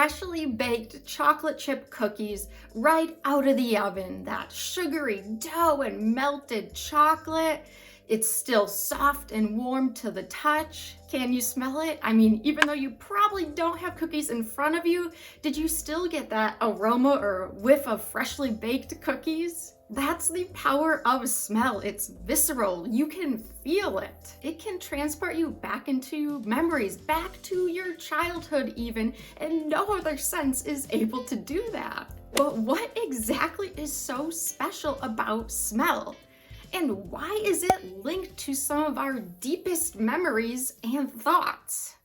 freshly baked chocolate chip cookies right out of the oven. That sugary dough and melted chocolate. It's still soft and warm to the touch. Can you smell it? I mean, even though you probably don't have cookies in front of you, did you still get that aroma or whiff of freshly baked cookies? That's the power of smell. It's visceral. You can feel it. It can transport you back into memories, back to your childhood even, and no other sense is able to do that. But what exactly is so special about smell? And why is it linked to some of our deepest memories and thoughts?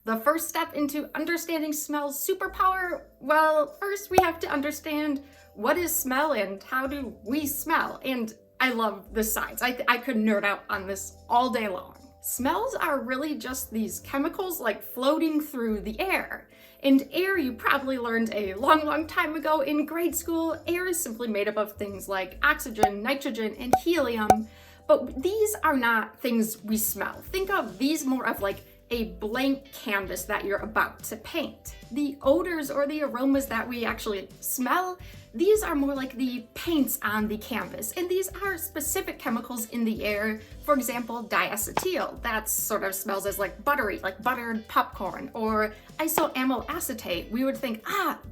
The first step into understanding smell's superpower, well, first we have to understand what is smell and how do we smell. And I love the science. I could nerd out on this all day long. Smells are really just these chemicals like floating through the air. And air, you probably learned a long time ago in grade school, air is simply made up of things like oxygen, nitrogen, and helium. But these are not things we smell. Think of these more of like a blank canvas that you're about to paint. The odors or the aromas that we actually smell, these are more like the paints on the canvas. And these are specific chemicals in the air. For example, diacetyl, that sort of smells as like buttery, like buttered popcorn, or isoamyl acetate. We would think,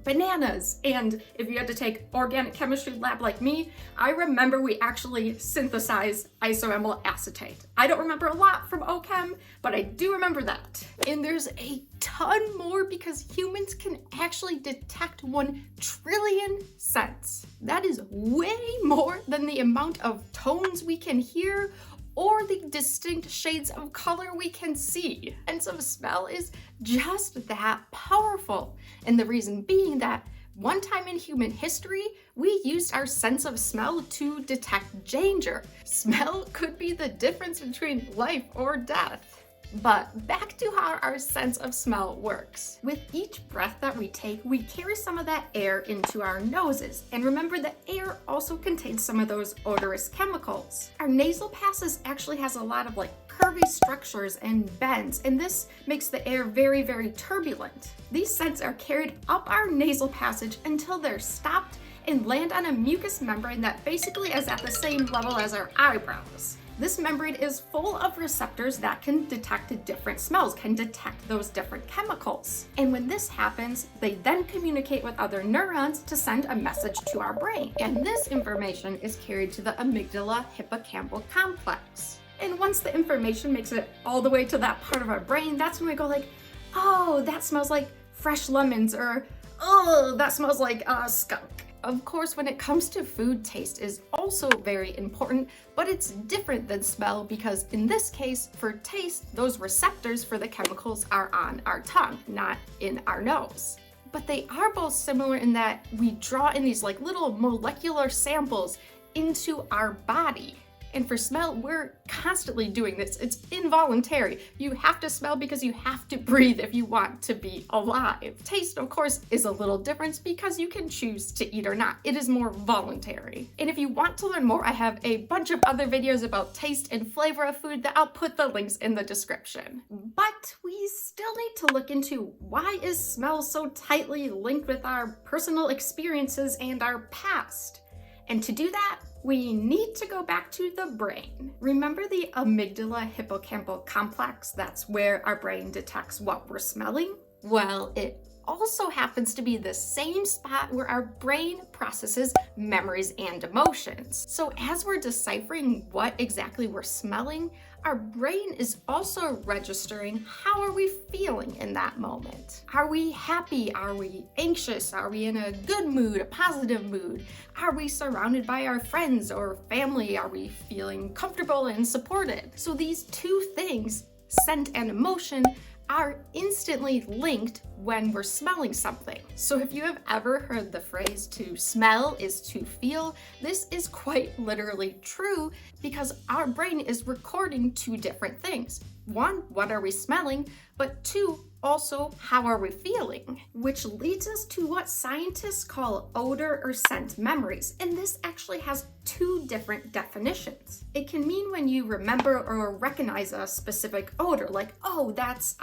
bananas. And if you had to take organic chemistry lab like me, I remember we actually synthesized isoamyl acetate. I don't remember a lot from OChem, but I do remember that. And there's a ton more because humans can actually detect 1 trillion scents. That is way more than the amount of tones we can hear or the distinct shades of color we can see. And so smell is just that powerful. And the reason being that one time in human history, we used our sense of smell to detect danger. Smell could be the difference between life or death. But back to how our sense of smell works. With each breath that we take, we carry some of that air into our noses. And remember that air also contains some of those odorous chemicals. Our nasal passages actually has a lot of like curvy structures and bends, and this makes the air very turbulent. These scents are carried up our nasal passage until they're stopped and land on a mucous membrane that basically is at the same level as our eyebrows. This membrane is full of receptors that can detect different smells, can detect those different chemicals. And when this happens, they then communicate with other neurons to send a message to our brain. And this information is carried to the amygdala hippocampal complex. And once the information makes it all the way to that part of our brain, that's when we go like, oh, that smells like fresh lemons, or oh, that smells like skunk. Of course, when it comes to food, taste is also very important, but it's different than smell because in this case, for taste, those receptors for the chemicals are on our tongue, not in our nose. But they are both similar in that we draw in these like little molecular samples into our body. And for smell, we're constantly doing this. It's involuntary. You have to smell because you have to breathe if you want to be alive. Taste, of course, is a little different because you can choose to eat or not. It is more voluntary. And if you want to learn more, I have a bunch of other videos about taste and flavor of food that I'll put the links in the description. But we still need to look into why is smell so tightly linked with our personal experiences and our past. And to do that, we need to go back to the brain. Remember the amygdala hippocampal complex? That's where our brain detects what we're smelling. Well, it also happens to be the same spot where our brain processes memories and emotions. So as we're deciphering what exactly we're smelling, our brain is also registering how are we feeling in that moment. Are we happy? Are we anxious? Are we in a good mood, a positive mood? Are we surrounded by our friends or family? Are we feeling comfortable and supported? So these two things, scent and emotion, are instantly linked when we're smelling something. So if you have ever heard the phrase to smell is to feel, this is quite literally true because our brain is recording two different things. One, what are we smelling? But two, also, how are we feeling? Which leads us to what scientists call odor or scent memories, and this actually has two different definitions. It can mean when you remember or recognize a specific odor, like, oh, that's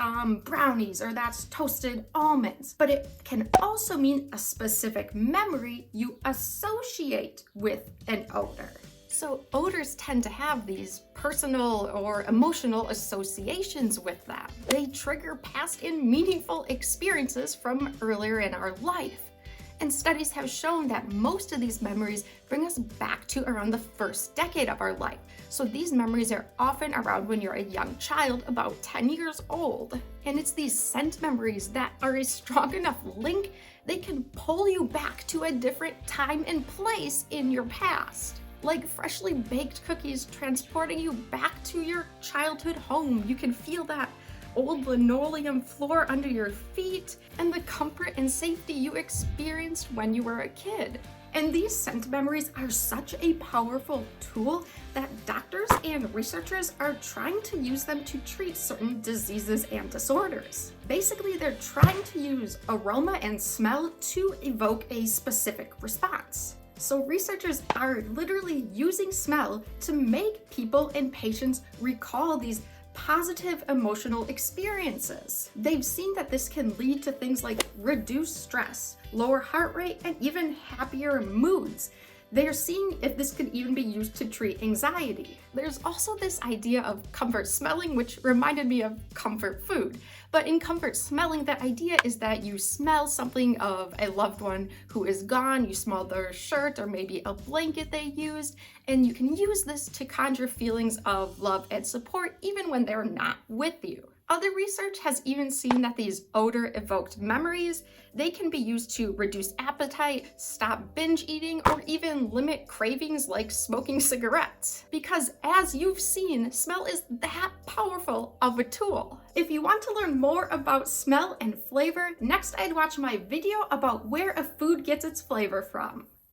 brownies or that's toasted almonds. But it can also mean a specific memory you associate with an odor. So odors tend to have these personal or emotional associations with them. They trigger past and meaningful experiences from earlier in our life. And studies have shown that most of these memories bring us back to around the first decade of our life. So these memories are often around when you're a young child, about 10 years old. And it's these scent memories that are a strong enough link, they can pull you back to a different time and place in your past. Like freshly baked cookies transporting you back to your childhood home. You can feel that old linoleum floor under your feet and the comfort and safety you experienced when you were a kid. And these scent memories are such a powerful tool that doctors and researchers are trying to use them to treat certain diseases and disorders. Basically, they're trying to use aroma and smell to evoke a specific response. So researchers are literally using smell to make people and patients recall these positive emotional experiences. They've seen that this can lead to things like reduced stress, lower heart rate, and even happier moods. They're seeing if this could even be used to treat anxiety. There's also this idea of comfort smelling, which reminded me of comfort food. But in comfort smelling, the idea is that you smell something of a loved one who is gone, you smell their shirt or maybe a blanket they used, and you can use this to conjure feelings of love and support even when they're not with you. Other research has even seen that these odor-evoked memories, they can be used to reduce appetite, stop binge eating, or even limit cravings like smoking cigarettes. Because as you've seen, smell is that powerful of a tool. If you want to learn more about smell and flavor, next I'd watch my video about where a food gets its flavor from.